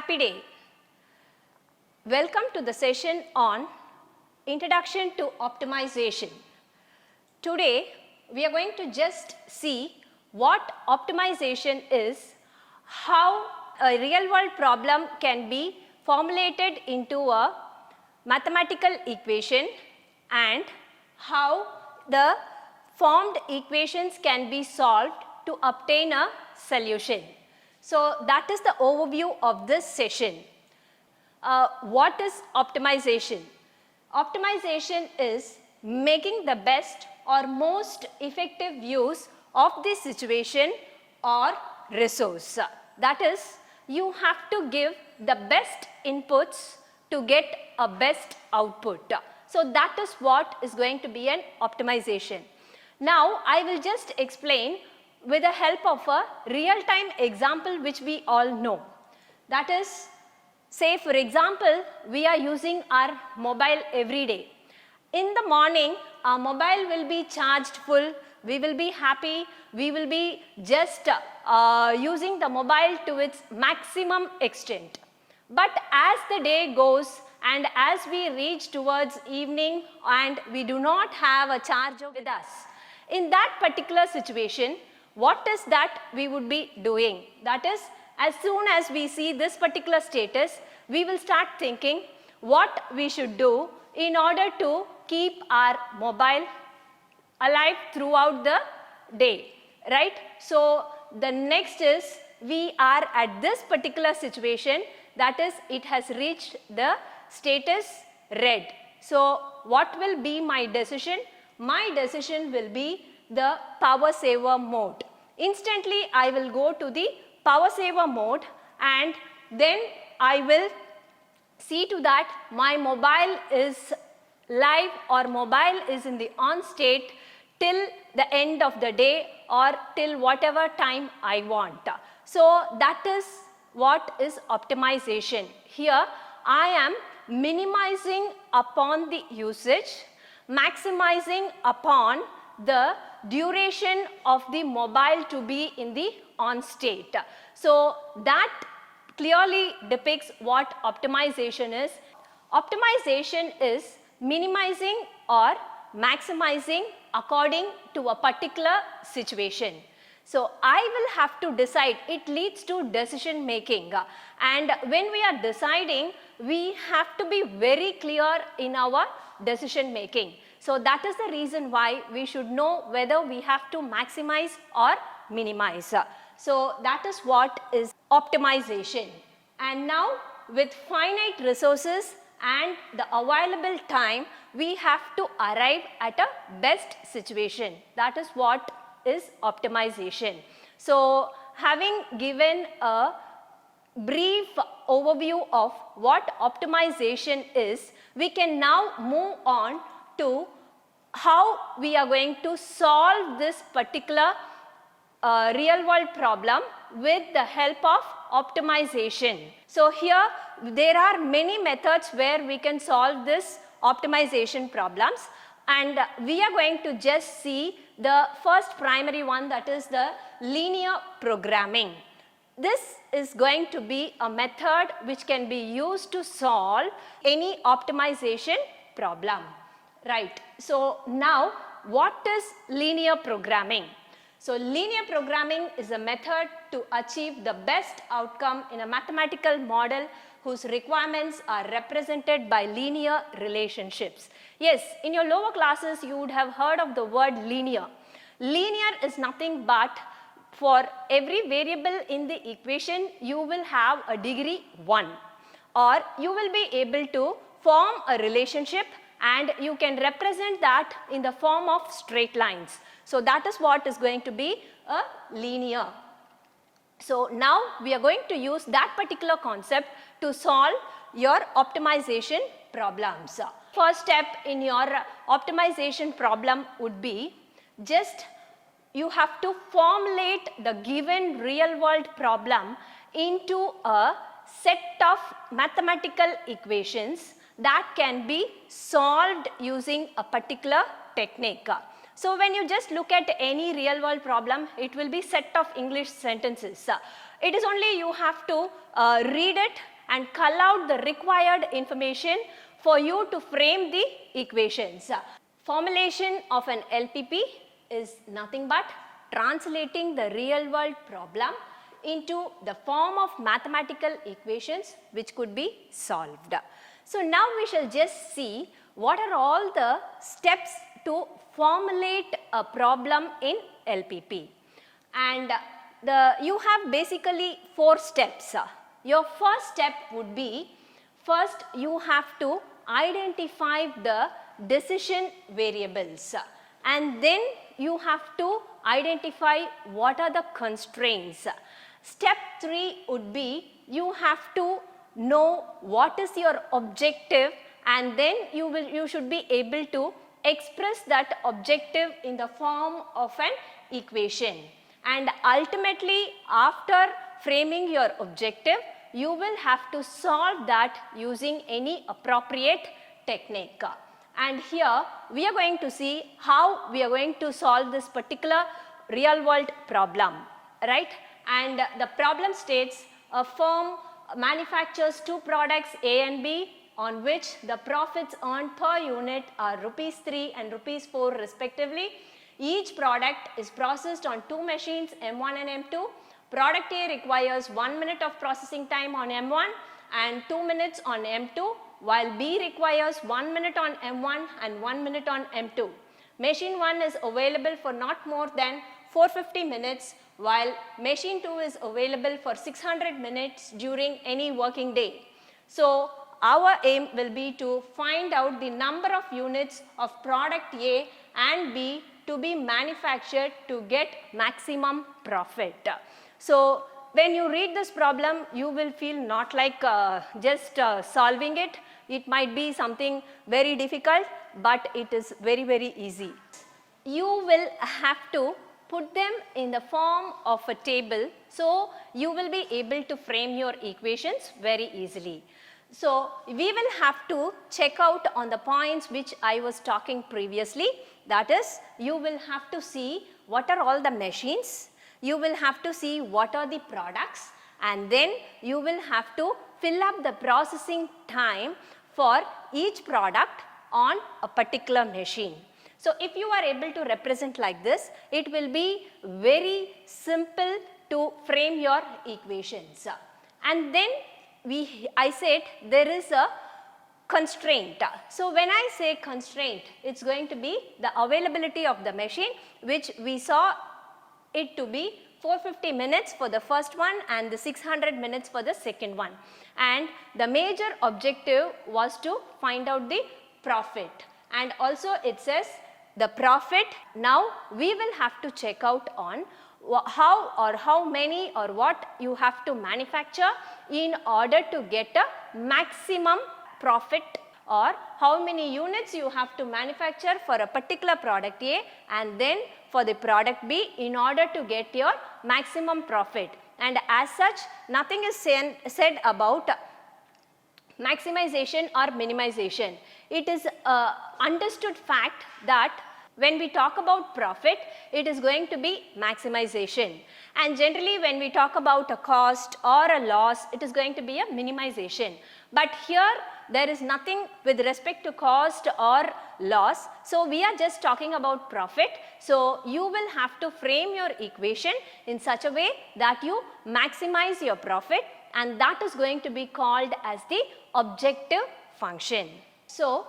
Happy day. Welcome to the session on Introduction to Optimization. Today we are going to just see what optimization is, how a real world problem can be formulated into a mathematical equation, and how the formed equations can be solved to obtain a solution. So that is the overview of this session. What is optimization? Optimization is making the best or most effective use of the situation or resource. That is, you have to give the best inputs to get a best output. So that is what is going to be an optimization. Now I will just explain with the help of a real-time example which we all know. That is, say for example, we are using our mobile every day. In the morning, our mobile will be charged full, we will be happy, we will be just using the mobile to its maximum extent. But as the day goes and as we reach towards evening and we do not have a charger with us, in that particular situation, what is that we would be doing? That is, as soon as we see this particular status, we will start thinking what we should do in order to keep our mobile alive throughout the day, right? So the next is, we are at this particular situation, that is, it has reached the status red. So what will be my decision? My decision will be the power saver mode. Instantly I will go to the power saver mode and then I will see to that my mobile is live or mobile is in the on state till the end of the day or till whatever time I want. So that is what is optimization. Here I am minimizing upon the usage, maximizing upon the duration of the mobile to be in the on state. So that clearly depicts what optimization is. Optimization is minimizing or maximizing according to a particular situation. So I will have to decide, it leads to decision making, and when we are deciding, we have to be very clear in our decision making. So that is the reason why we should know whether we have to maximize or minimize. So that is what is optimization. And now with finite resources and the available time, we have to arrive at a best situation. That is what is optimization. So having given a brief overview of what optimization is, we can now move on to how we are going to solve this particular real world problem with the help of optimization. So here there are many methods where we can solve this optimization problems, and we are going to just see the first primary one, that is the linear programming. This is going to be a method which can be used to solve any optimization problem, right? So now what is linear programming? So linear programming is a method to achieve the best outcome in a mathematical model whose requirements are represented by linear relationships. Yes, in your lower classes you would have heard of the word linear. Linear is nothing but for every variable in the equation you will have a degree 1, or you will be able to form a relationship and you can represent that in the form of straight lines. So that is what is going to be a linear. So now we are going to use that particular concept to solve your optimization problems. First step in your optimization problem would be, just you have to formulate the given real world problem into a set of mathematical equations that can be solved using a particular technique. So when you just look at any real world problem, it will be set of English sentences. It is only you have to read it and cull out the required information for you to frame the equations. Formulation of an LPP is nothing but translating the real world problem into the form of mathematical equations which could be solved. So now we shall just see what are all the steps to formulate a problem in LPP. And you have basically 4 steps. Your first step would be, first you have to identify the decision variables, and then you have to identify what are the constraints. Step 3 would be, you have to know what is your objective, and then you should be able to express that objective in the form of an equation. And ultimately, after framing your objective, you will have to solve that using any appropriate technique. And here we are going to see how we are going to solve this particular real world problem, right? And the problem states a firm manufactures 2 products A and B, on which the profits earned per unit are rupees 3 and rupees 4 respectively. Each product is processed on 2 machines, M1 and M2. Product A requires 1 minute of processing time on M1 and 2 minutes on M2, while B requires 1 minute on M1 and 1 minute on M2. Machine 1 is available for not more than 450 minutes, while machine 2 is available for 600 minutes during any working day. So our aim will be to find out the number of units of product A and B to be manufactured to get maximum profit. So when you read this problem, you will feel not like just solving it. It might be something very difficult, but it is very, very easy. You will have to put them in the form of a table, so you will be able to frame your equations very easily. So we will have to check out on the points which I was talking previously. That is, you will have to see what are all the machines, you will have to see what are the products, and then you will have to fill up the processing time for each product on a particular machine. So if you are able to represent like this, it will be very simple to frame your equations. And then I said there is a constraint. So when I say constraint, it's going to be the availability of the machine, which we saw it to be 450 minutes for the first one and the 600 minutes for the second one. And the major objective was to find out the profit. And also it says the profit. Now we will have to check out on how many or what you have to manufacture in order to get a maximum profit, or how many units you have to manufacture for a particular product A and then for the product B in order to get your maximum profit. And as such, nothing is said about maximization or minimization. It is a understood fact that when we talk about profit, it is going to be maximization. And generally when we talk about a cost or a loss, it is going to be a minimization. But here there is nothing with respect to cost or loss. So we are just talking about profit. So you will have to frame your equation in such a way that you maximize your profit, and that is going to be called as the objective function. So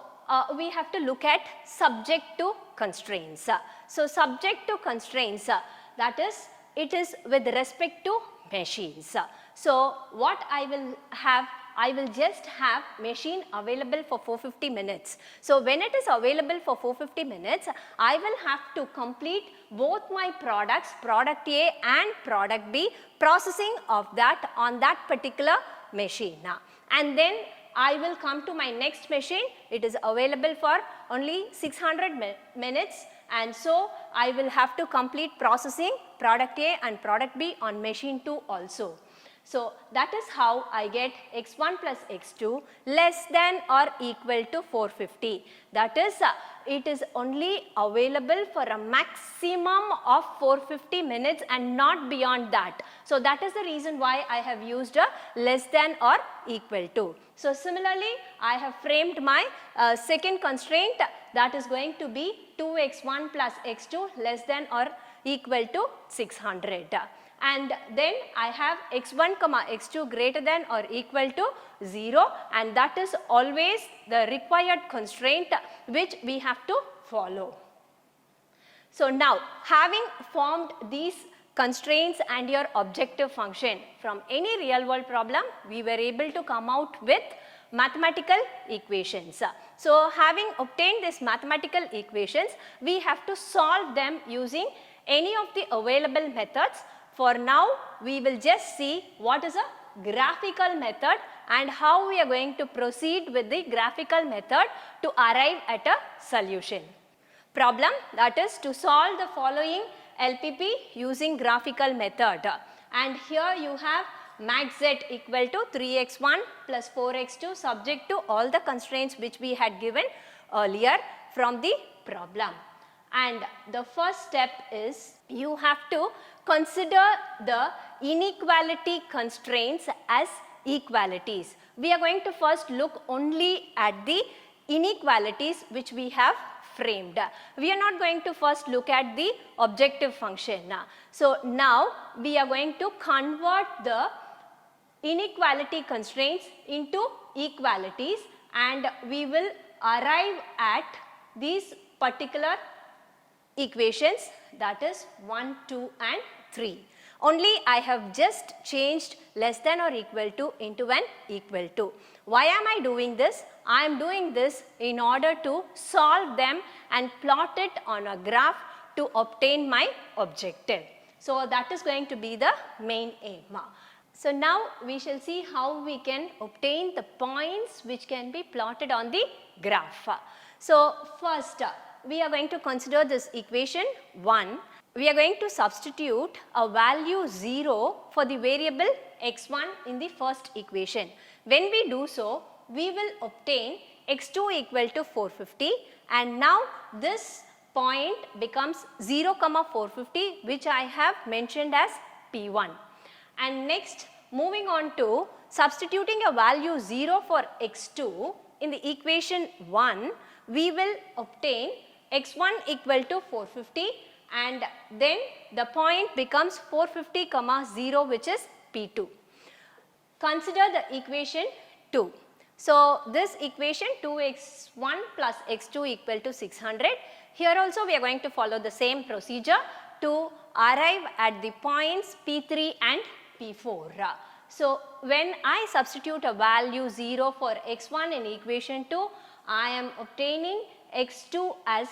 we have to look at subject to constraints. So subject to constraints, that is, it is with respect to machines. So what I will just have machine available for 450 minutes. So when it is available for 450 minutes, I will have to complete both my products, product A and product B, processing of that on that particular machine. And then I will come to my next machine. It is available for only 600 minutes, and so I will have to complete processing product A and product B on machine 2 also. So that is how I get x1 plus x2 less than or equal to 450. That is, it is only available for a maximum of 450 minutes and not beyond that. So that is the reason why I have used a less than or equal to. So similarly, I have framed my second constraint, that is going to be 2x1 plus x2 less than or equal to 600. And then I have x1 comma x2 greater than or equal to 0, and that is always the required constraint which we have to follow. So now, having formed these constraints and your objective function, from any real world problem we were able to come out with mathematical equations. So having obtained these mathematical equations, we have to solve them using any of the available methods. For now, we will just see what is a graphical method and how we are going to proceed with the graphical method to arrive at a solution. Problem, that is to solve the following LPP using graphical method. And here you have max z equal to 3x1 plus 4x2 subject to all the constraints which we had given earlier from the problem. And the first step is you have to consider the inequality constraints as equalities. We are going to first look only at the inequalities which we have framed. We are not going to first look at the objective function. So now we are going to convert the inequality constraints into equalities, and we will arrive at these particular equations, that is 1, 2 and 3. Only I have just changed less than or equal to into an equal to. Why am I doing this? I am doing this in order to solve them and plot it on a graph to obtain my objective. So that is going to be the main aim. So now we shall see how we can obtain the points which can be plotted on the graph. So first, we are going to consider this equation 1. We are going to substitute a value 0 for the variable x1 in the first equation. When we do so, we will obtain x2 equal to 450, and now this point becomes 0, 450, which I have mentioned as P1. And next, moving on to substituting a value 0 for x2 in the equation 1, we will obtain x1 equal to 450, and then the point becomes 450, 0, which is P2. Consider the equation 2. So this equation 2x1 plus x2 equal to 600. Here also we are going to follow the same procedure to arrive at the points P3 and P4. So when I substitute a value 0 for x1 in equation 2, I am obtaining x2 as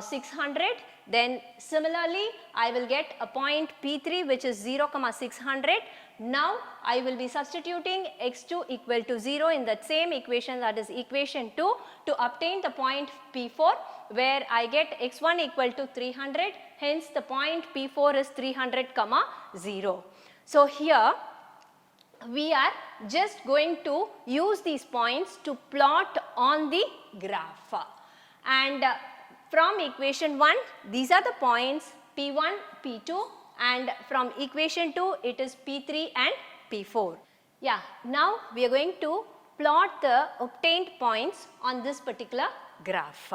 600. Then similarly I will get a point P3 which is 0, 600. Now I will be substituting x2 equal to 0 in that same equation, that is equation 2, to obtain the point P4, where I get x1 equal to 300. Hence the point P4 is 300, 0. So here we are just going to use these points to plot on the graph. And from equation 1, these are the points P1, P2, and from equation 2 it is P3 and P4. Yeah, now we are going to plot the obtained points on this particular graph.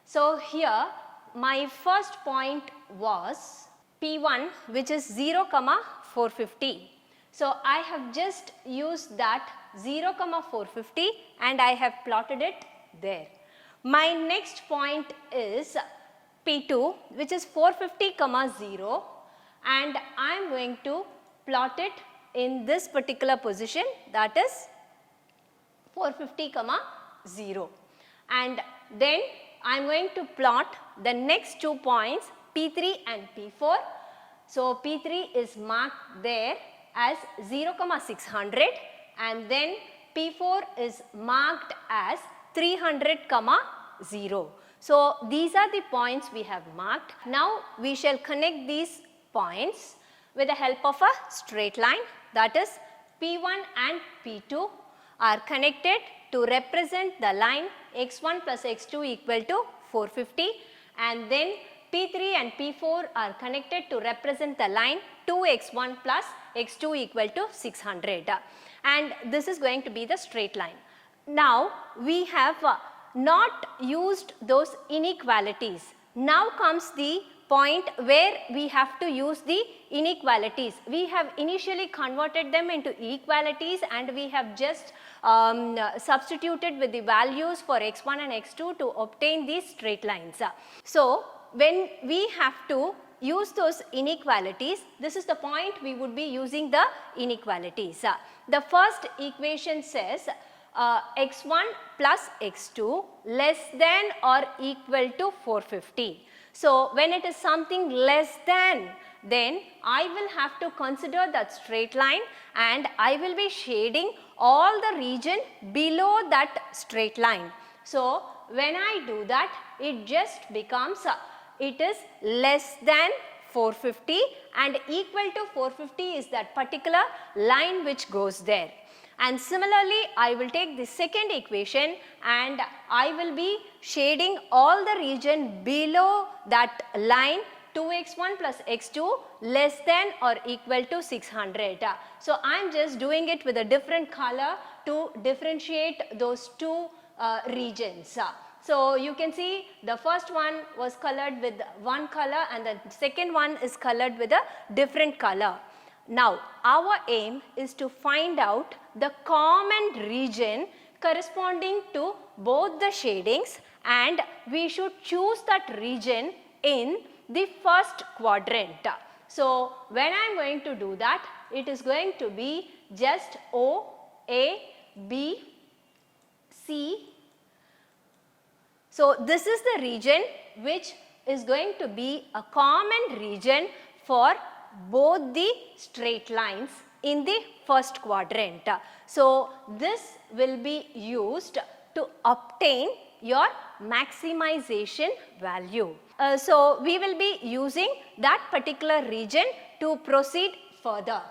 So here my first point was P1, which is 0, 450. So I have just used that 0, 450 and I have plotted it there. My next point is P2, which is 450, 0, and I am going to plot it in this particular position, that is 450, 0. And then I am going to plot the next 2 points P3 and P4. So P3 is marked there as 0, 600, and then P4 is marked as 300, 0. So these are the points we have marked. Now we shall connect these points with the help of a straight line. that is P1 and P2 are connected to represent the line x1 plus x2 equal to 450, and then P3 and P4 are connected to represent the line 2x1 plus x2 equal to 600, and this is going to be the straight line. Now we have not used those inequalities. Now comes the point where we have to use the inequalities. We have initially converted them into equalities and we have just substituted with the values for x1 and x2 to obtain these straight lines. So when we have to use those inequalities, this is the point we would be using the inequalities. The first equation says x1 plus x2 less than or equal to 450. So when it is something less than, then I will have to consider that straight line and I will be shading all the region below that straight line. So when I do that, it just becomes it is less than 450 and equal to 450 is that particular line which goes there. And similarly, I will take the second equation and I will be shading all the region below that line 2x1 plus x2 less than or equal to 600. So I am just doing it with a different color to differentiate those two regions. So you can see the first one was colored with one color and the second one is colored with a different color. Now our aim is to find out the common region corresponding to both the shadings, and we should choose that region in the first quadrant. So when I am going to do that, it is going to be just O, A, B, C. So this is the region which is going to be a common region for both the straight lines in the first quadrant. So this will be used to obtain your maximization value. So we will be using that particular region to proceed further.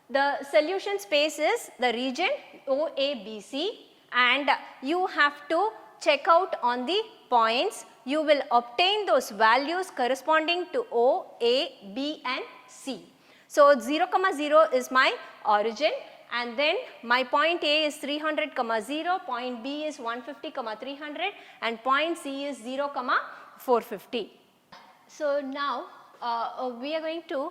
The solution space is the region OABC, and you have to check out on the points. You will obtain those values corresponding to O, A, B and C. So 0, 0 is my origin, and then my point A is 300, 0, point B is 150, 300 and point C is 0, 450. So now we are going to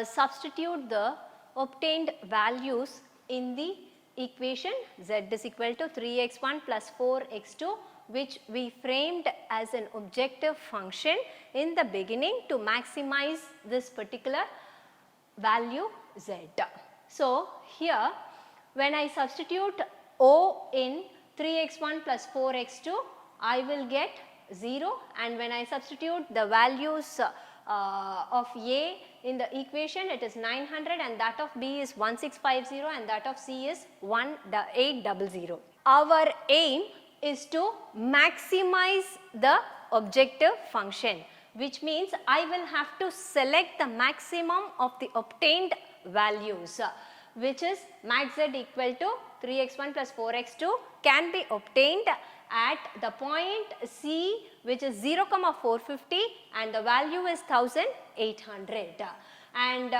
substitute the obtained values in the equation z is equal to 3x1 plus 4x2, which we framed as an objective function in the beginning to maximize this particular value z. So here when I substitute O in 3x1 plus 4x2, I will get 0, and when I substitute the values of A in the equation, it is 900 and that of B is 1650 and that of C is 1800. Our aim is to maximize the objective function, which means I will have to select the maximum of the obtained values, which is max z equal to 3x1 plus 4x2 can be obtained at the point C, which is 0, 450 and the value is 1800, and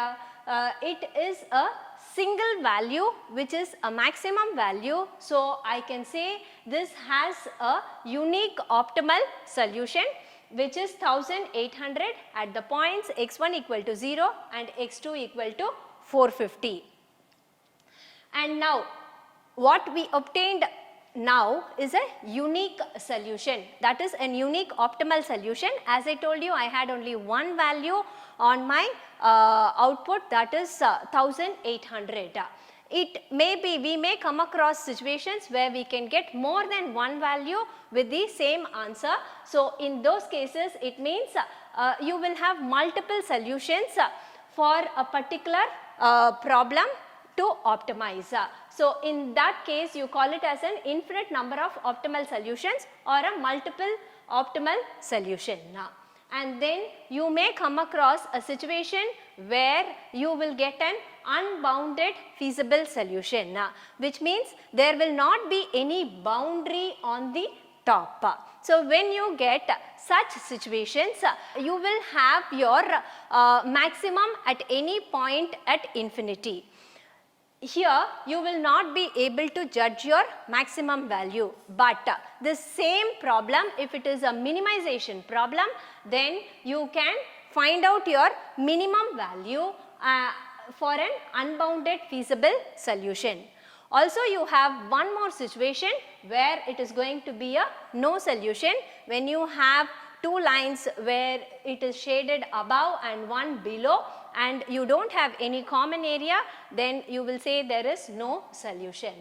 it is a single value which is a maximum value. So I can say this has a unique optimal solution which is 1800 at the points x1 equal to 0 and x2 equal to 450. And now what we obtained now is a unique solution, that is a unique optimal solution. As I told you, I had only one value on my output, that is 1800. It may be, we may come across situations where we can get more than one value with the same answer. So in those cases it means you will have multiple solutions for a particular problem to optimize. So in that case you call it as an infinite number of optimal solutions or a multiple optimal solution. and then you may come across a situation where you will get an unbounded feasible solution, which means there will not be any boundary on the top. So, when you get such situations, you will have your maximum at any point at infinity. Here you will not be able to judge your maximum value, but the same problem, if it is a minimization problem, then you can find out your minimum value for an unbounded feasible solution. Also, you have one more situation where it is going to be a no solution, when you have two lines where it is shaded above and one below, and you do not have any common area, then you will say there is no solution.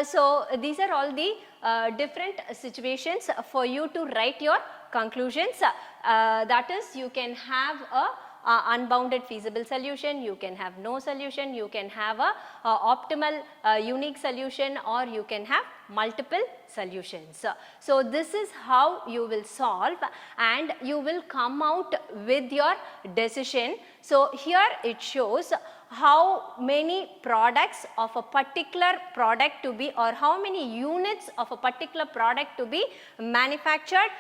So, these are all the different situations for you to write your conclusions. That is, you can have a unbounded feasible solution, you can have no solution, you can have a optimal unique solution, or you can have multiple solutions. So, this is how you will solve and you will come out with your decision. So, here it shows how many products of a particular product to be, or how many units of a particular product to be manufactured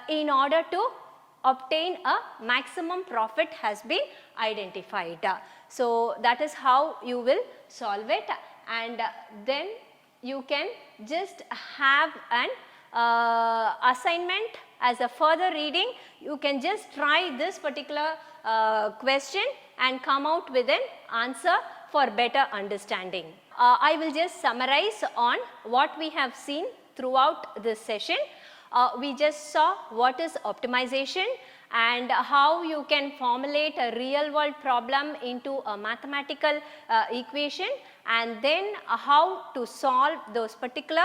in order to obtain a maximum profit has been identified. So, that is how you will solve it, and then you can just have an assignment as a further reading. You can just try this particular question and come out with an answer for better understanding. I will just summarize on what we have seen throughout this session. We just saw what is optimization and how you can formulate a real world problem into a mathematical equation, and then how to solve those particular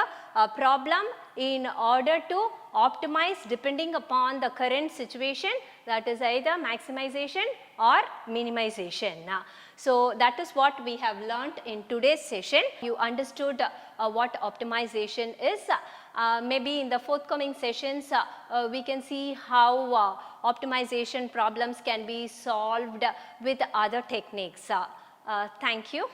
problem in order to optimize depending upon the current situation, that is either maximization or minimization. So, that is what we have learnt in today's session. You understood what optimization is. Maybe in the forthcoming sessions we can see how optimization problems can be solved with other techniques. Thank you.